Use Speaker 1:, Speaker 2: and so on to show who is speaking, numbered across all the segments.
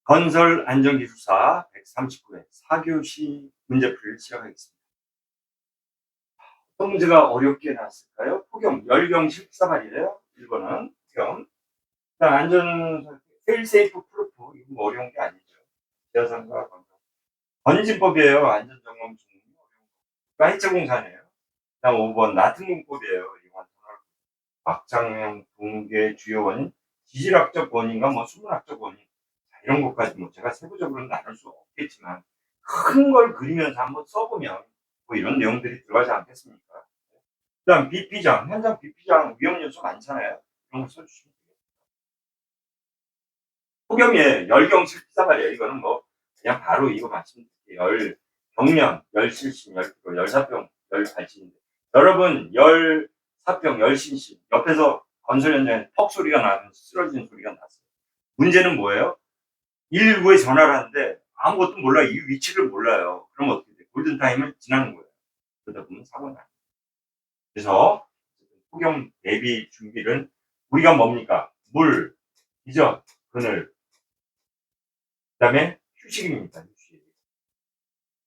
Speaker 1: 건설 안전기술사 139회 4교시 문제풀이를 시작하겠습니다. 어떤 문제가 어렵게 나왔을까요? 폭염, 열경 실사발이래요. 1번은 폭염. 일단 안전, 페일세이프 프루프, 이건 뭐 어려운 게 아니죠. 지하상가 건진법이에요. 안전점검 중요. 그러니까 해체공사네요. 다음 5번 나트륨법이에요. 이건 막장형 붕괴 주요 원인, 지질학적 원인과 뭐 수문학적 원인, 이런 것까지 뭐 제가 세부적으로는 나눌 수 없겠지만 큰 걸 그리면서 한번 써보면 뭐 이런 내용들이 들어가지 않겠습니까? 그다음 비피장, 현장 비피장 위험 요소 많잖아요. 이런 거 써주시면 돼요. 폭염에 열경 실피사발이에요. 이거는 뭐 그냥 바로 이거 말씀드릴게요. 열 경련, 열실신, 열사병, 열발진인데 여러분 열사병, 열신신 옆에서 건설 현장에 퍽 소리가 나는 쓰러지는 소리가 났어요. 문제는 뭐예요? 119에 전화를 하는데 아무것도 몰라. 이 위치를 몰라요. 그럼 어떻게 돼? 골든타임을 지나는 거예요. 그러다 보면 사고가 나요. 그래서 폭염 대비 준비는 우리가 뭡니까? 물, 기저, 그늘, 그 다음에 휴식입니다. 휴식.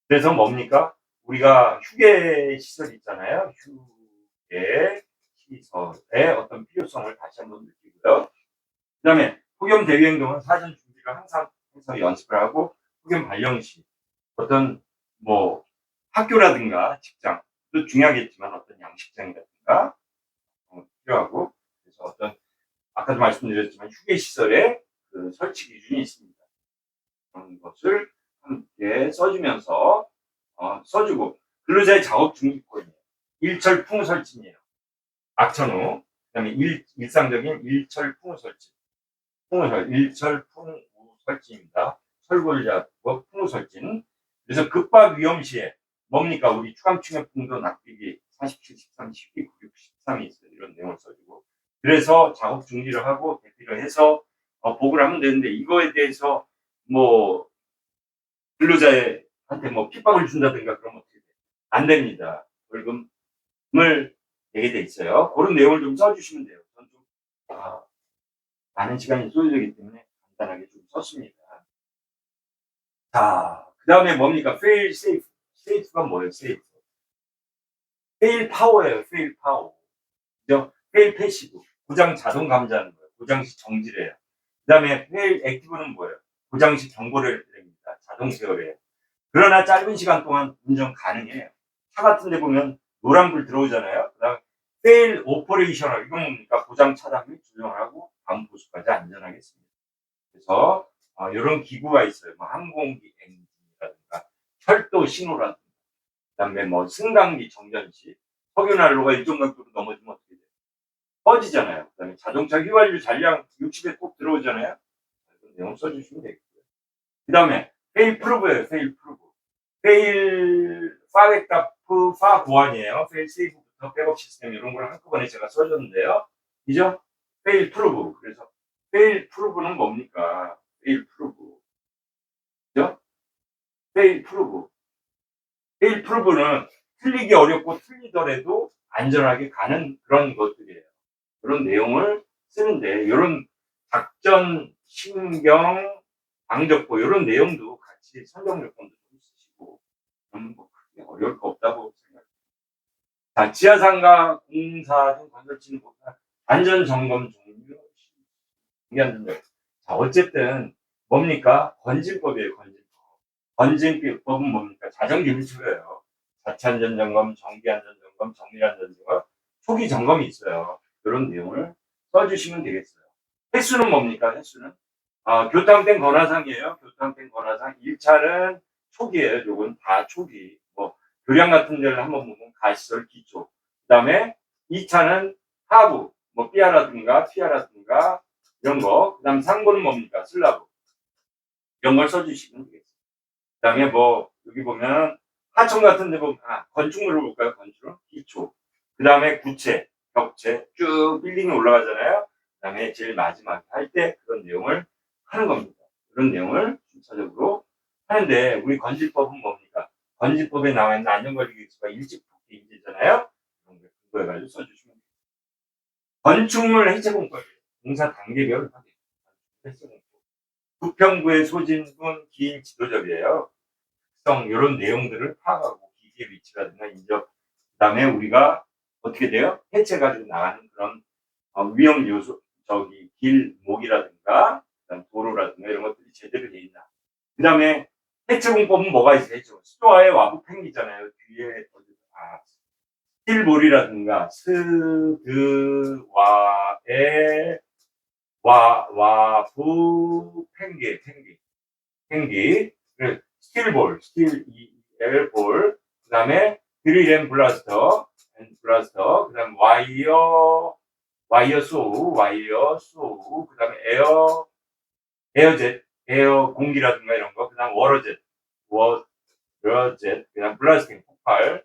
Speaker 1: 그래서 뭡니까? 우리가 휴게 시설 있잖아요. 휴게 시설의 어떤 필요성을 다시 한번 느끼고요. 그 다음에 폭염 대비 행동은 사전 준비를 항상 해서 연습을 하고 폭염 발령 시 어떤 뭐 학교라든가 직장도 중요하겠지만 어떤 양식장이라든가 필요하고 그래서 어떤 아까도 말씀드렸지만 휴게 시설에 그 설치 기준이 있습니다. 그런 것을 함께 써주면서 써주고 근로자의 작업 중지권이에요. 일철풍 설치이에요. 악천후 그다음에 일상적인 일철풍 설치. 일철풍 설치입니다. 설골 잡고 풍 설치는 그래서 급박 위험 시에 뭡니까? 우리 추감충의 풍도 납기기 47, 13, 12, 96, 13이 있어요. 이런 내용을 써주고 그래서 작업 중지를 하고 대피를 해서 보고를 하면 되는데 이거에 대해서 뭐 근로자한테 뭐 핍박을 준다든가 그러면 어떻게 돼? 안 됩니다. 벌금을 내게 돼 있어요. 그런 내용을 좀 써주시면 돼요. 저는 좀 많은 시간이 쏟아지기 때문에 간단하게 좀 썼습니다. 자, 그 다음에 뭡니까? fail safe. safe가 뭐예요? safe. fail power예요. fail power. 그죠? fail passive. 고장 자동 감지하는 거예요. 고장 시 정지를 해요. 그 다음에 fail active는 뭐예요? 고장 시 경고를 드립니다. 자동 제어를 해요. 그러나 짧은 시간 동안 운전 가능해요. 차 같은 데 보면 노란불 들어오잖아요. 그 다음 fail operational. 이건 뭡니까? 고장 차단 및 조정을 하고 다음 보수까지 안전하게 했습니다. 그래서 이런 기구가 있어요. 뭐 항공기 엔진이라든가 철도 신호라든가 그다음에 뭐 승강기 정전 시 석유난로가 일정 각도로 넘어지면 어떻게 돼요? 꺼지잖아요. 그다음에 자동차 휘발유 잔량 60에 꼭 들어오잖아요. 그런 내용 써주시면 되겠고요. 그다음에 페일 프루브예요. 페일 프루브. 페일 파백다프 파 고안이에요. 페일 세이브부터 백업 시스템 이런 걸 한꺼번에 제가 써줬는데요. 이죠? 페일 프루브. 그래서 페일 프루브는 뭡니까? 페일 프루브. 그죠? 페일 프루브. 페일 프루브는 틀리기 어렵고 틀리더라도 안전하게 가는 그런 것들이에요. 그런 내용을 쓰는데 이런 작전, 신경, 방적보 이런 내용도 같이 선정 요건도 좀 쓰시고 뭐 크게 어려울 거 없다고 생각합니다. 자, 지하상가 공사 등 건설치는 안전 점검 종류, 중요한 자, 어쨌든 뭡니까? 건진법이에요. 건진법. 건진법은 뭡니까? 자정기술이에요. 자체 안전 점검, 정기 안전 점검, 정밀 안전 점검, 초기 점검이 있어요. 그런 내용을 써주시면 되겠어요. 횟수는 뭡니까? 횟수는 교탕된 건화상이에요. 교탕된 건화상 1차는 초기예요. 요건 다 초기. 뭐 교량 같은 데를 한번 보면 가시설 기초. 그다음에 2차는 하부, 뭐 삐아라든가 피아라든가 이런 거. 그다음 3고는 뭡니까? 슬라브. 이런 걸 써주시면 되겠습니다. 그다음에 뭐 여기 보면 하천 같은 데 보면 건축물을 볼까요? 건축물 기초. 그다음에 구체, 벽체 쭉 빌딩이 올라가잖아요. 그다음에 제일 마지막에 할 때 그런 내용을 하는 겁니다. 그런 내용을 순차적으로 하는데 우리 건지법은 뭡니까? 건지법에 나와 있는 안전관리기술과 일직폭기 인재잖아요. 그런 걸 근거해가지고 써주시면 됩니다. 건축물 해체 공법 공사 단계별 확인. 해체 공법. 부평구의 소진군 기인 지도접이에요. 특성 이런 내용들을 파악하고 기지의 위치라든가 인접, 그다음에 우리가 어떻게 돼요? 해체가지고 나가는 그런 위험 요소, 저기 길목이라든가 도로라든가 이런 것들이 제대로 돼 있나. 그다음에 해체 공법은 뭐가 있어요? 수도와의 와부 팽기잖아요. 뒤에 스틸볼이라든가 스드와의 와부 팽기, 스틸볼, 그 다음에 드릴 앤 블라스터, 그 다음에 와이어 소우, 그 다음에 에어젯, 에어 공기라든가 이런 거, 그 다음 워러젯, 그 다음 블라스팅, 폭발,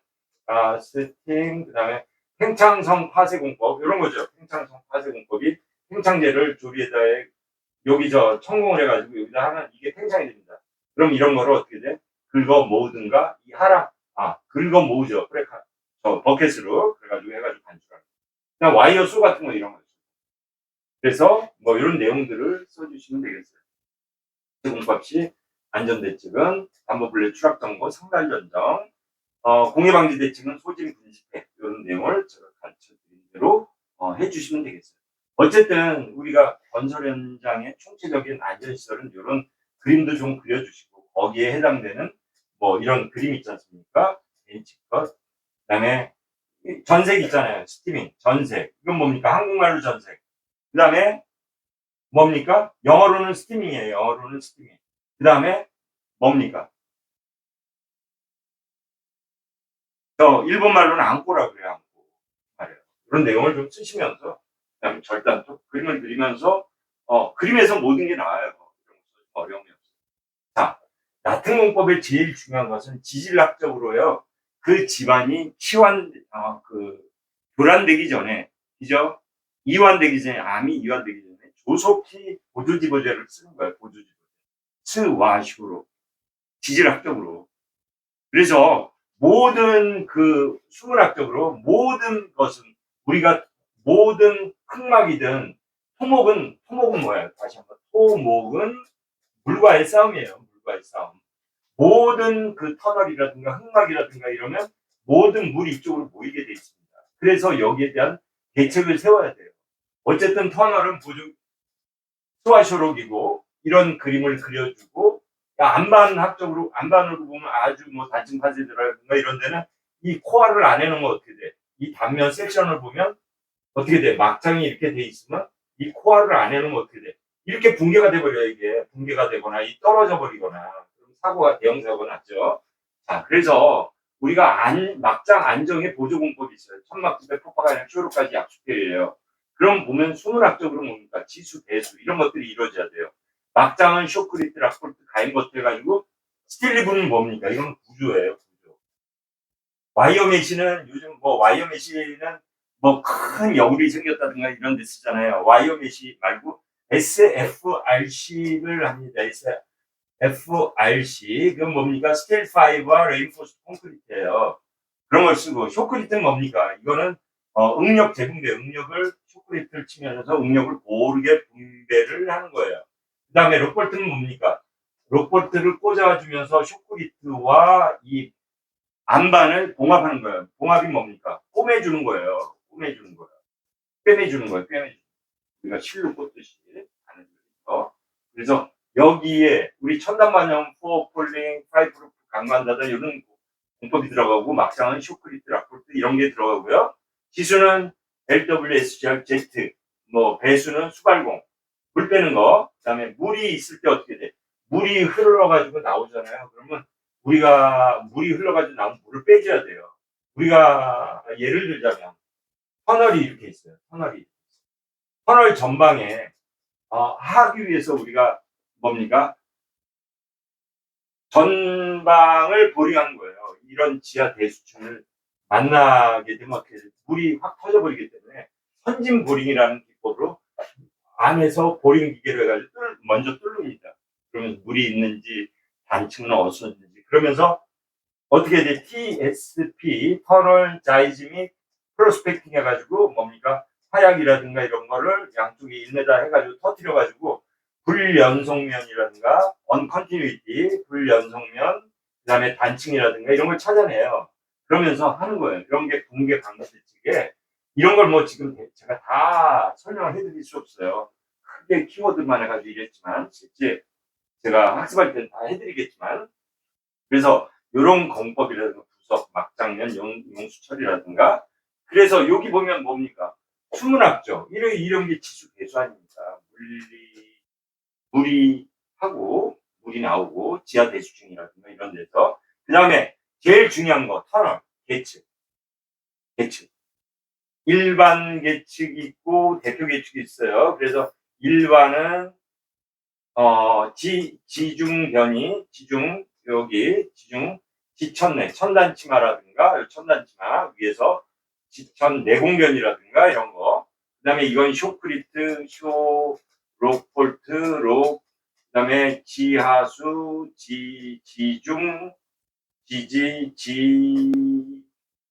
Speaker 1: 스팅, 그 다음에 팽창성 파쇄 공법, 이런 거죠. 팽창성 파쇄 공법이 팽창제를 조리에다 여기 천공을 해가지고 여기다 하면 이게 팽창이 됩니다. 그럼 이런 거를 어떻게 돼? 긁어 모으든가 긁어 모으죠. 버켓으로 그래가지고 해가지고 반출하는. 그냥 와이어 수 같은 거 이런 거죠. 그래서 뭐 이런 내용들을 써주시면 되겠어요. 공법시 안전대책은 담보불량 추락정보 상달전정, 공해방지대책은 소진 분식회, 이런 내용을 제가 가르쳐드린 대로 해주시면 되겠어요. 어쨌든 우리가 건설 현장의 총체적인 안전시설은 이런 그림도 좀 그려주시고 거기에 해당되는 뭐 이런 그림 있지 않습니까? 벤치컷, 그다음에 전색 있잖아요. 스티밍, 전색. 이건 뭡니까? 한국말로 전색. 그다음에 뭡니까? 영어로는 스티밍이에요. 영어로는 스티밍. 그다음에 뭡니까? 일본말로는 안고라 그래요. 안고 말이에요. 그런 내용을 좀 쓰시면서 그다음에 절단도 그림을 그리면서 그림에서 모든 게 나와요. 어려움이 없어요. 자, 얕은 공법의 제일 중요한 것은 지질학적으로요. 그 집안이 교란되기 전에, 그죠? 이완되기 전에, 암이 이완되기 전에 조속히 보조지보제를 쓰는 거예요. 보조지보제. 스와식으로, 지질학적으로. 그래서 모든 수문학적으로 모든 것은 우리가 모든 흙막이든 토목은 뭐예요? 다시 한번 토목은 물과의 싸움이에요. 물과의 싸움. 모든 터널이라든가 흙막이라든가 이러면 모든 물이 이쪽으로 모이게 돼 있습니다. 그래서 여기에 대한 대책을 세워야 돼요. 어쨌든 터널은 수화쇼록이고 이런 그림을 그려주고 안반으로 보면 아주 뭐 단층 파쇄들라든가 이런 데는 이 코알을 안 해놓으면 어떻게 돼? 이 단면 섹션을 보면 어떻게 돼? 막장이 이렇게 돼 있으면 이 코알을 안 해놓으면 어떻게 돼? 이렇게 붕괴가 돼버려요. 이게 붕괴가 되거나 떨어져 버리거나 대형 사고가 났죠. 자, 그래서 우리가 막장 안정의 보조 공법이 있어요. 천막집에 폭파가 아니라 쇼로까지 약수표예요. 그럼 보면 수문학적으로 뭡니까? 지수, 배수 이런 것들이 이루어져야 돼요. 막장은 쇼크리트, 락폴트, 가인버트 해가지고 스틸리브는 뭡니까? 이건 구조예요. 구조. 와이어메시는 요즘 와이어메시는 큰 여울이 생겼다든가 이런 데 쓰잖아요. 와이어메시 말고 SFRC를 합니다. FRC. 그건 뭡니까? 스틸 파이버와 레인포스트 콘크리트예요. 그런 걸 쓰고 쇼크리트는 뭡니까? 이거는 응력 재분배, 응력을 쇼크리트를 치면서 응력을 고르게 분배를 하는 거예요. 그 다음에 록볼트는 뭡니까? 록볼트를 꽂아주면서 쇼크리트와 이 안반을 봉합하는 거예요. 봉합이 뭡니까? 꿰매주는 거예요. 꿰매주는 거예요. 우리가 실로 꽂듯이 하는 거예요. 그래서 여기에 우리 천단반영, 포어폴링, 파이프루프, 강간다다 이런 공법이 들어가고 막상은 쇼크리트, 락폴트 이런 게 들어가고요. 지수는 LWSGR, Z, 배수는 수발공, 물 빼는 거. 그다음에 물이 있을 때 어떻게 돼? 물이 흘러가지고 나오잖아요. 그러면 우리가 물이 흘러가지고 나온 물을 빼줘야 돼요. 우리가 예를 들자면 터널이 이렇게 있어요. 터널 전방에 하기 위해서 우리가 뭡니까? 전방을 보링하는 거예요. 이런 지하 대수층을 만나게 되면 물이 확 터져버리기 때문에 선진 보링이라는 기법으로 안에서 보링 기계로 해가지고 먼저 뚫습니다. 그러면 물이 있는지 단층은 어디있는지 그러면서 어떻게 돼? TSP 터널 자이즈 및 프로스펙팅 해가지고 뭡니까? 화약이라든가 이런 거를 양쪽에 1m 해가지고 터뜨려가지고 불연속면이라든가 uncontinuity, 불연속면, 그 다음에 단층이라든가 이런 걸 찾아내요. 그러면서 하는 거예요. 이런 게 공개 방식 측에 이런 걸 뭐 지금 제가 다 설명을 해드릴 수 없어요. 크게 키워드만 해가지고 이랬지만 실제 제가 학습할 때는 다 해드리겠지만 그래서 이런 공법이라든가 부석, 막장면, 용수철이라든가 그래서 여기 보면 뭡니까? 수문학적 이런 게 지수 배수 아닙니까? 물이 하고 물이 나오고 지하 대수층이라든가 이런 데서 그 다음에 제일 중요한 거 터널 계측 일반 계측이 있고 대표 계측이 있어요. 그래서 일반은 지중 여기 지천내 천단치마라든가 천단치마 위에서 지천 내공변이라든가 이런 거. 그다음에 이건 쇼크리트, 록폴트, 그다음에 지하수, 지중,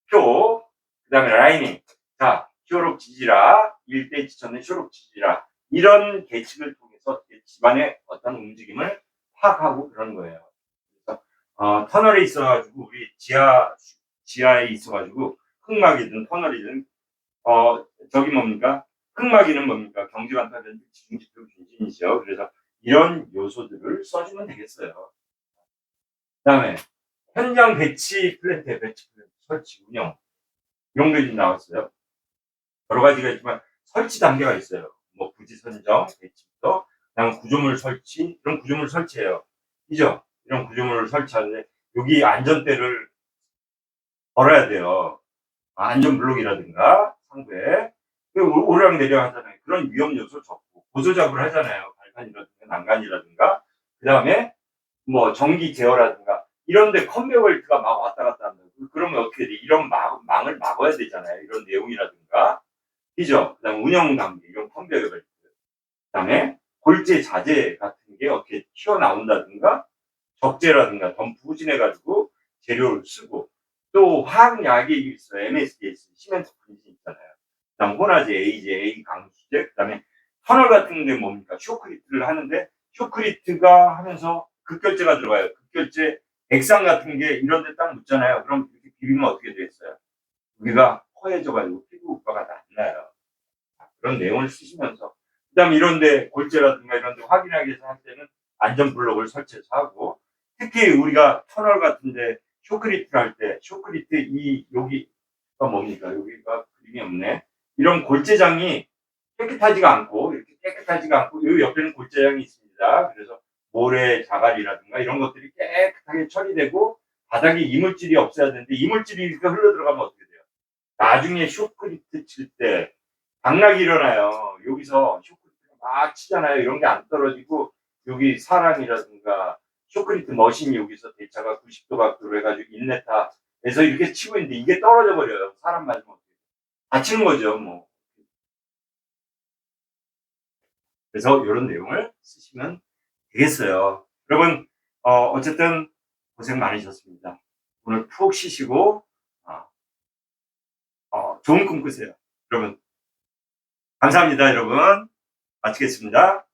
Speaker 1: 지표, 그다음에 라이닝. 자, 쇼록 지지라, 일대 지천내 쇼록 지지라. 이런 계측을 통해서 집안의 어떤 움직임을 파악하고 그런 거예요. 그래서 터널에 있어가지고 우리 지하에 있어가지고 흙막이든 터널이든 저기 뭡니까? 흙막이는 뭡니까? 경지관탑변 지중지표 중진이죠. 그래서 이런 요소들을 써주면 되겠어요. 그다음에 현장 배치 플랜트 설치 운영 이런 게 나왔어요. 여러 가지가 있지만 설치 단계가 있어요. 뭐 부지 선정, 배치부터 그다음 구조물 설치, 이런 구조물 설치해요. 그죠? 이런 구조물을 설치하는데 여기 안전대를 걸어야 돼요. 안전블록이라든가 상부에 오르락 내리락 하잖아요. 그런 위험 요소 적고 고소작업을 하잖아요. 발판이라든가 난간이라든가 그 다음에 뭐 전기 제어라든가 이런데 컨베이어 벨트가 막 왔다 갔다 한다. 그러면 어떻게 돼? 이런 망을 막아야 되잖아요. 이런 내용이라든가 그죠? 그 다음에 운영 단계 이런 컨베이어 벨트 그 다음에 골재 자재 같은 게 어떻게 튀어나온다든가 적재라든가 덤프 후진해가지고 재료를 쓰고 또 화학약이 있어요. MSDS 시멘트 분진 있잖아요. 그다음 혼화제, AJ, 강수제 그다음에 터널 같은 게 뭡니까? 쇼크리트를 하는데 쇼크리트가 하면서 극결제가 들어가요. 극결제 액상 같은 게 이런 데 딱 묻잖아요. 그럼 이렇게 비비면 어떻게 되겠어요? 우리가 허해져가지고 피부 효과가 나나요. 그런 내용을 쓰시면서 그다음 이런데 골재라든가 이런데 확인하기 위해서 할 때는 안전 블록을 설치해서 하고 특히 우리가 터널 같은데 쇼크리트를 할 때 쇼크리트 이 여기가 뭡니까? 여기가 그림이 없네. 이런 골재장이 깨끗하지가 않고 이렇게 깨끗하지가 않고 이 옆에는 골재장이 있습니다. 그래서 모래, 자갈이라든가 이런 것들이 깨끗하게 처리되고 바닥에 이물질이 없어야 되는데 이물질이 이렇게 흘러 들어가면 어떻게 돼요? 나중에 쇼크리트 칠 때 당락이 일어나요. 여기서 쇼크리트가 막 치잖아요. 이런 게 안 떨어지고 여기 사람이라든가 쇼크리트 머신이 여기서 대차가 90도 각도로 해가지고 인레타에서 이렇게 치고 있는데 이게 떨어져 버려요. 사람 맞으면 다치는 거죠. 뭐. 그래서 이런 내용을 쓰시면 되겠어요. 여러분 어쨌든 고생 많으셨습니다. 오늘 푹 쉬시고 좋은 꿈 꾸세요. 여러분 감사합니다. 여러분 마치겠습니다.